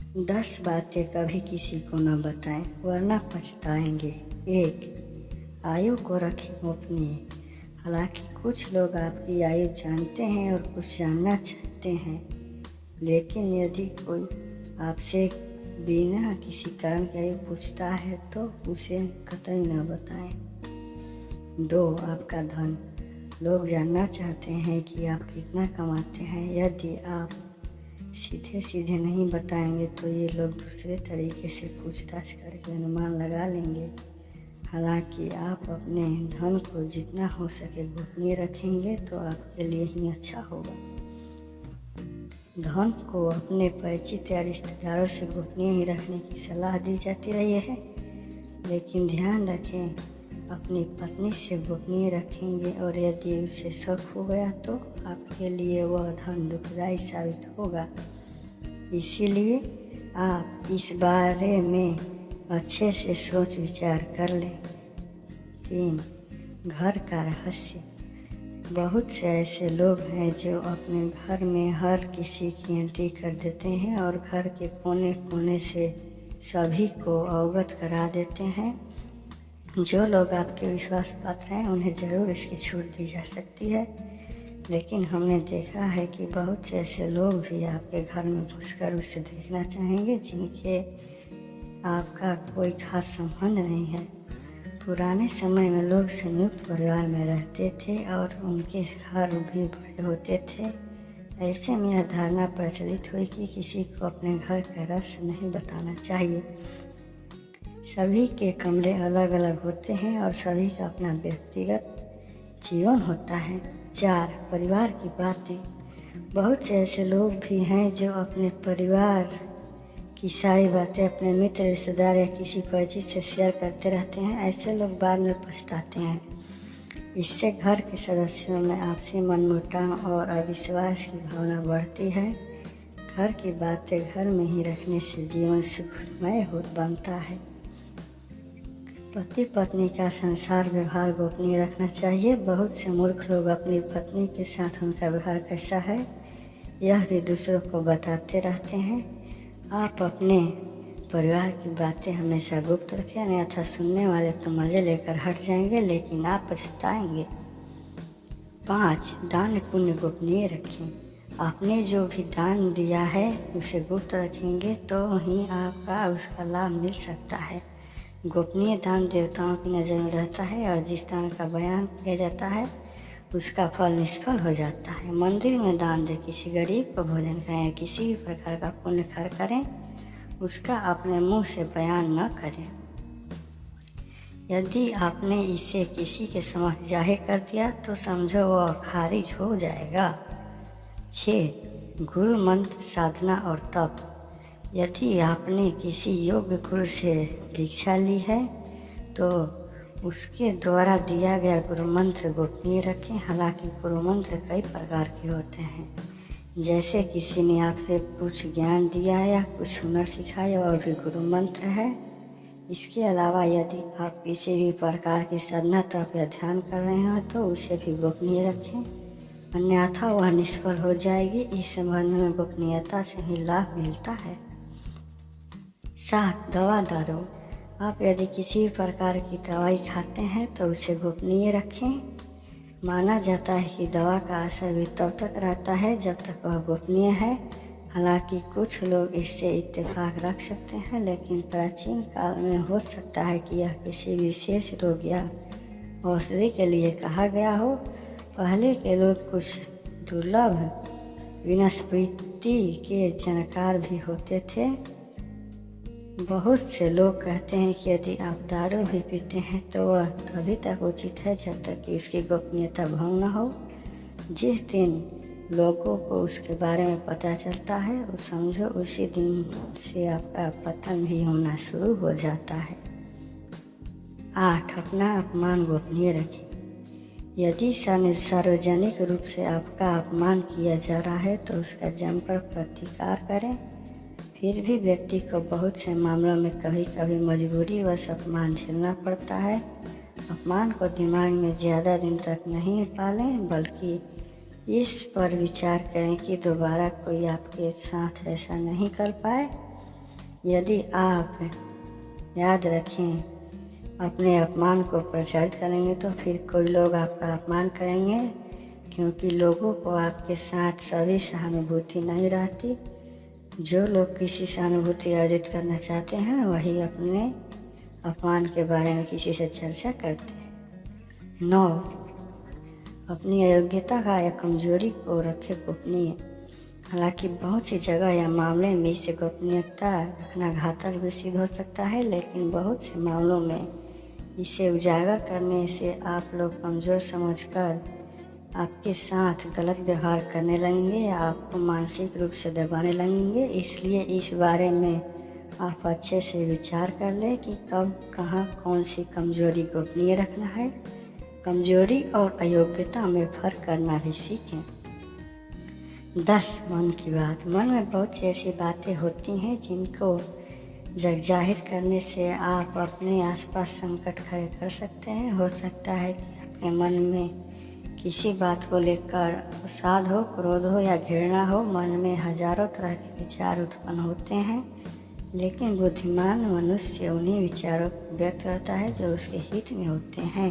10 बातें कभी किसी को न बताएं वरना पछताएंगे। 1. आयु को रखें गोपनीय। हालांकि कुछ लोग आपकी आयु जानते हैं और कुछ जानना चाहते हैं, लेकिन यदि कोई आपसे बिना किसी कारण की आयु पूछता है तो उसे कतई न बताएं। 2. आपका धन। लोग जानना चाहते हैं कि आप कितना कमाते हैं। यदि आप सीधे सीधे नहीं बताएंगे तो ये लोग दूसरे तरीके से पूछताछ करके अनुमान लगा लेंगे। हालांकि आप अपने धन को जितना हो सके गोपनीय रखेंगे तो आपके लिए ही अच्छा होगा। धन को अपने परिचित या रिश्तेदारों से गोपनीय ही रखने की सलाह दी जाती रही है, लेकिन ध्यान रखें, अपनी पत्नी से गोपनीय रखेंगे और यदि उसे शक हो गया तो आपके लिए वह धन दुखदायी साबित होगा। इसीलिए आप इस बारे में अच्छे से सोच विचार कर लें। 3. घर का रहस्य। बहुत से ऐसे लोग हैं जो अपने घर में हर किसी की एंट्री कर देते हैं और घर के कोने कोने से सभी को अवगत करा देते हैं। जो लोग आपके विश्वास पात्र हैं उन्हें ज़रूर इसकी छूट दी जा सकती है, लेकिन हमने देखा है कि बहुत से ऐसे लोग भी आपके घर में घुसकर उसे देखना चाहेंगे जिनके आपका कोई खास संबंध नहीं है। पुराने समय में लोग संयुक्त परिवार में रहते थे और उनके घर भी बड़े होते थे। ऐसे में यह धारणा प्रचलित हुई कि किसी को अपने घर का रहस्य नहीं बताना चाहिए। सभी के कमरे अलग अलग होते हैं और सभी का अपना व्यक्तिगत जीवन होता है। 4. परिवार की बातें। बहुत से ऐसे लोग भी हैं जो अपने परिवार की सारी बातें अपने मित्र, रिश्तेदार या किसी परिचित से शेयर करते रहते हैं। ऐसे लोग बाद में पछताते हैं। इससे घर के सदस्यों में आपसी मनमुटाव और अविश्वास की भावना बढ़ती है। घर की बातें घर में ही रखने से जीवन सुखमय बनता है। पति पत्नी का संसार व्यवहार गोपनीय रखना चाहिए। बहुत से मूर्ख लोग अपनी पत्नी के साथ उनका व्यवहार कैसा है यह भी दूसरों को बताते रहते हैं। आप अपने परिवार की बातें हमेशा गुप्त रखें, अन्यथा सुनने वाले तो मज़े लेकर हट जाएंगे लेकिन आप पछताएंगे। 5. दान पुण्य गोपनीय रखें। आपने जो भी दान दिया है उसे गुप्त रखेंगे तो ही आपका उसका लाभ मिल सकता है। गोपनीय दान देवताओं की नज़र में रहता है और जिस दान का बयान किया जाता है उसका फल निष्फल हो जाता है। मंदिर में दान दें, किसी गरीब को भोजन कराएं या किसी भी प्रकार का पुण्य कार्य करें, उसका अपने मुंह से बयान न करें। यदि आपने इसे किसी के समक्ष जाहिर कर दिया तो समझो वह खारिज हो जाएगा। 6. गुरु मंत्र, साधना और तप। यदि आपने किसी योग्य गुरु से दीक्षा ली है तो उसके द्वारा दिया गया गुरु मंत्र गोपनीय रखें। हालांकि गुरु मंत्र कई प्रकार के होते हैं, जैसे किसी ने आपसे कुछ ज्ञान दिया या कुछ हुनर सिखाया वह भी गुरु मंत्र है। इसके अलावा यदि आप किसी भी प्रकार की साधना तप या ध्यान कर रहे हो तो उसे भी गोपनीय रखें, अन्यथा वह निष्फल हो जाएगी। इस संबंध में गोपनीयता से ही लाभ मिलता है। 7. दवा दारू। आप यदि किसी भी प्रकार की दवाई खाते हैं तो उसे गोपनीय रखें। माना जाता है कि दवा का असर भी तब तक रहता है जब तक वह गोपनीय है। हालांकि कुछ लोग इससे इत्तेफाक रख सकते हैं, लेकिन प्राचीन काल में हो सकता है कि यह किसी विशेष रोग या औषधि के लिए कहा गया हो। पहले के लोग कुछ दुर्लभ वनस्पति के जानकार भी होते थे। बहुत से लोग कहते हैं कि यदि आप दारू भी पीते हैं तो वह तभी तक उचित है जब तक कि उसकी गोपनीयता भंग न हो। जिस दिन लोगों को उसके बारे में पता चलता है वो समझो उसी दिन से आपका पतन भी होना शुरू हो जाता है। 8. अपना अपमान गोपनीय रखें। यदि सार्वजनिक रूप से आपका अपमान किया जा रहा है तो उसका जमकर प्रतिकार करें। फिर भी व्यक्ति को बहुत से मामलों में कभी कभी मजबूरीवश अपमान झेलना पड़ता है। अपमान को दिमाग में ज़्यादा दिन तक नहीं पालें, बल्कि इस पर विचार करें कि दोबारा कोई आपके साथ ऐसा नहीं कर पाए। यदि आप याद रखें अपने अपमान को प्रचारित करेंगे तो फिर कोई लोग आपका अपमान करेंगे, क्योंकि लोगों को आपके साथ सभी सहानुभूति नहीं रहती। जो लोग किसी सहानुभूति अर्जित करना चाहते हैं वही अपने अपमान के बारे में किसी से चर्चा करते हैं। 9, अपनी अयोग्यता का या कमजोरी को रखे गोपनीय। हालांकि बहुत सी जगह या मामले में इसे गोपनीयता रखना घातक भी सिद्ध हो सकता है, लेकिन बहुत से मामलों में इसे उजागर करने से आप लोग कमज़ोर समझकर आपके साथ गलत व्यवहार करने लगेंगे या आपको मानसिक रूप से दबाने लगेंगे। इसलिए इस बारे में आप अच्छे से विचार कर लें कि कब, कहाँ, कौन सी कमजोरी गोपनीय रखना है। कमजोरी और अयोग्यता में फ़र्क करना भी सीखें। 10, मन की बात। मन में बहुत सी ऐसी बातें होती हैं जिनको जग जाहिर करने से आप अपने आसपास संकट खड़े कर सकते हैं। हो सकता है कि आपके मन में किसी बात को लेकर अवसाद हो, क्रोध हो या घृणा हो। मन में हजारों तरह के विचार उत्पन्न होते हैं, लेकिन बुद्धिमान मनुष्य उन्हीं विचारों को व्यक्त करता है जो उसके हित में होते हैं।